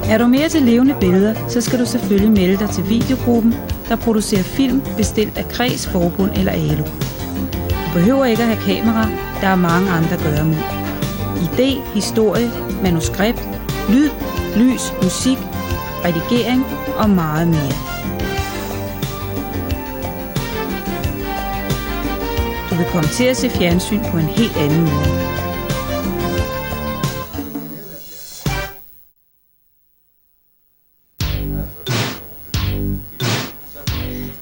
Er du mere til levende billeder, så skal du selvfølgelig melde dig til videogruppen, der producerer film bestilt af Kreds, Forbund eller ALO. Du behøver ikke at have kamera, der er mange andre gøremål. Idé, historie, manuskript, lyd, lys, musik, redigering og meget mere. Du vil komme til at se fjernsyn på en helt anden måde.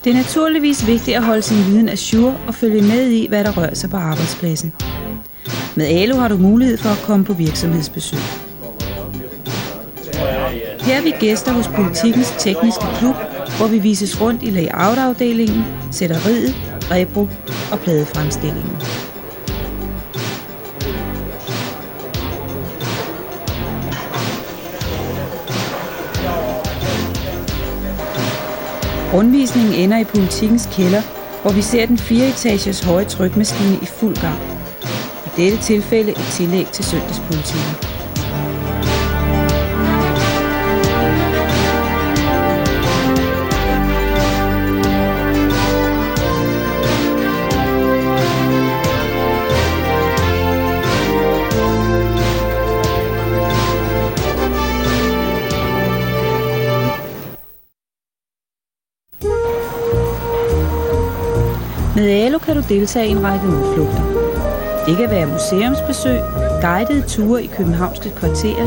Det er naturligvis vigtigt at holde sin viden ajour og følge med i, hvad der rører sig på arbejdspladsen. Med ALO har du mulighed for at komme på virksomhedsbesøg. Her er vi gæster hos Politikens Tekniske Klub, hvor vi vises rundt i layout-afdelingen, sætteriet, repro og pladefremstillingen. Rundvisningen ender i Politikens kælder, hvor vi ser den 4-etagers høje trykmaskine i fuld gang. I dette tilfælde et tillæg til søndagspolitikken. Med ALO kan du deltage i en række udflugter. Det kan være museumsbesøg, guidede ture i københavnske kvarterer,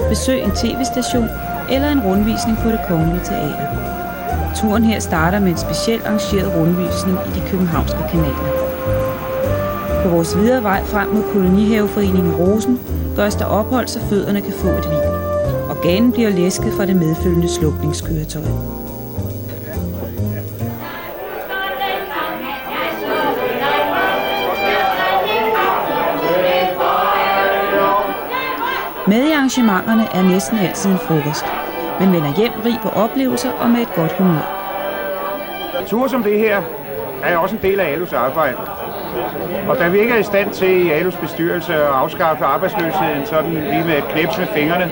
besøg en tv-station eller en rundvisning på Det Kongelige Teater. Turen her starter med en specielt arrangeret rundvisning i de københavnske kanaler. På vores videre vej frem mod Kolonihaveforeningen Rosen gøres der ophold, så fødderne kan få et hvil. Og ganen bliver læsket fra det medfølgende slukningskøretøj. Med i arrangementerne er næsten altid en frokost, men vender hjem rig på oplevelser og med et godt humør. Ture som det her er også en del af ALOs arbejde. Og da vi ikke er i stand til i ALOs bestyrelse at afskaffe arbejdsløsheden sådan lige med et knips med fingrene,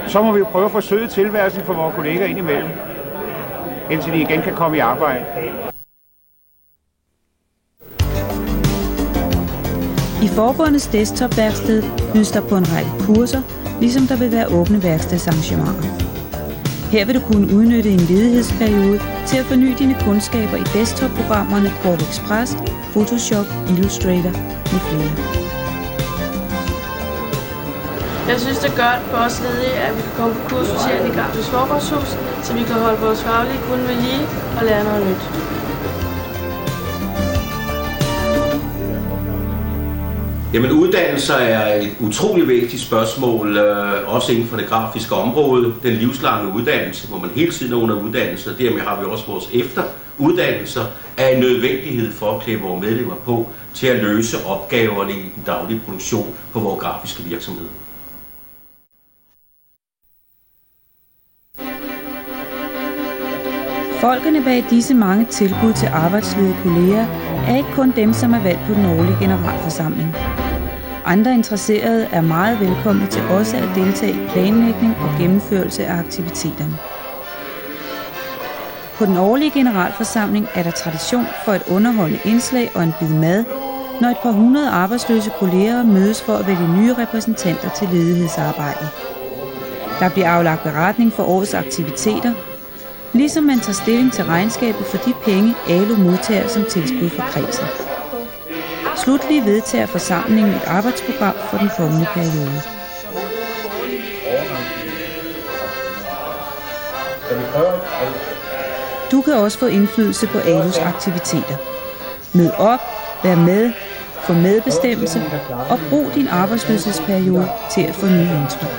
så må vi jo prøve at forsøge tilværelsen for vores kolleger indimellem, indtil de igen kan komme i arbejde. I forbundets desktopværksted bydes der på en række kurser, ligesom der vil være åbne værkstedsarrangementer. Her vil du kunne udnytte en ledighedsperiode til at forny dine kundskaber i desktopprogrammerne Core Express, Photoshop, Illustrator med flere. Jeg synes, det er godt for os ledige, at vi kan komme på kursus her i Grafisk Forbundshus, så vi kan holde vores faglige kunde ved lige og lære noget nyt. Jamen, uddannelser er et utroligt vigtigt spørgsmål, også inden for det grafiske område. Den livslange uddannelse, hvor man hele tiden er under uddannelse, og dermed har vi også vores efteruddannelser, er en nødvendighed for at klæde vores medlemmer på til at løse opgaverne i den daglige produktion på vores grafiske virksomhed. Folkene bag disse mange tilbud til arbejdsledige kolleger er ikke kun dem, som er valgt på den årlige generalforsamling. Andre interesserede er meget velkomne til også at deltage i planlægning og gennemførelse af aktiviteterne. På den årlige generalforsamling er der tradition for et underholdende indslag og en bid mad, når et par hundrede arbejdsløse kolleger mødes for at vælge nye repræsentanter til ledighedsarbejdet. Der bliver aflagt beretning for årets aktiviteter, ligesom man tager stilling til regnskabet for de penge, ALO modtager som tilskud fra kredsen. Slutlig vedtager forsamlingen et arbejdsprogram for den kommende periode. Du kan også få indflydelse på ALOs aktiviteter. Mød op, vær med, få medbestemmelse og brug din arbejdsløshedsperiode til at få nye indtryk.